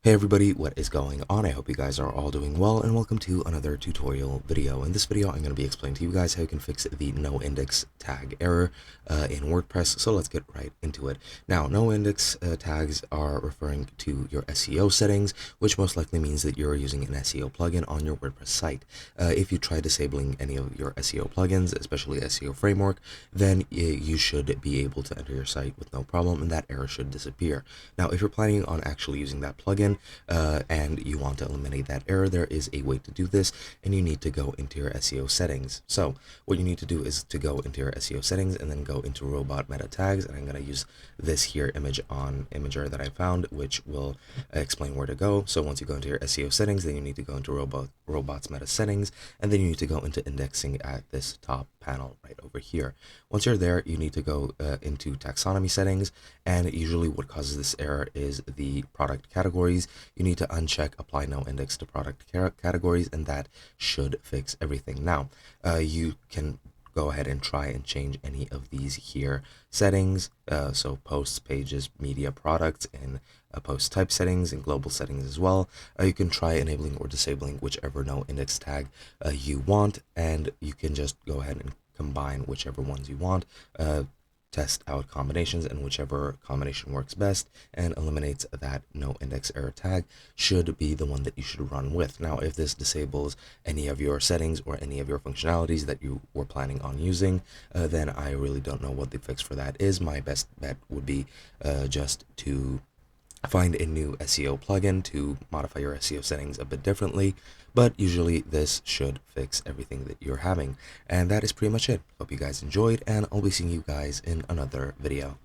Hey everybody, what is going on? I hope you guys are all doing well, and welcome to another tutorial video. In this video, I'm going to be explaining to you guys how you can fix the no index tag error in WordPress. So let's get right into it. Now, no index tags are referring to your SEO settings, which most likely means that you're using an SEO plugin on your WordPress site. If you try disabling any of your SEO plugins, especially SEO framework, then you should be able to enter your site with no problem, and that error should disappear. Now, if you're planning on actually using that plugin, and you want to eliminate that error, there is a way to do this, and you need to go into your SEO settings. So what you need to do is to go into your SEO settings and then go into robot meta tags, and I'm going to use this here image on Imager that I found, which will explain where to go. So once you go into your SEO settings, then you need to go into robots meta settings, and then you need to go into indexing at this top panel right over here. Once you're there, you need to go into taxonomy settings, and usually what causes this error is the product categories. You need to uncheck apply no index to product categories, and that should fix everything. Now, you can go ahead and try and change any of these here settings, so posts, pages, media, products, and post type settings and global settings as well. You can try enabling or disabling whichever no index tag you want, and you can just go ahead and combine whichever ones you want, test out combinations, and whichever combination works best and eliminates that no index error tag should be the one that you should run with. Now, if this disables any of your settings or any of your functionalities that you were planning on using, then I really don't know what the fix for that is. My best bet would be just to find a new SEO plugin to modify your SEO settings a bit differently, but usually this should fix everything that you're having. And that is pretty much it. Hope you guys enjoyed, and I'll be seeing you guys in another video.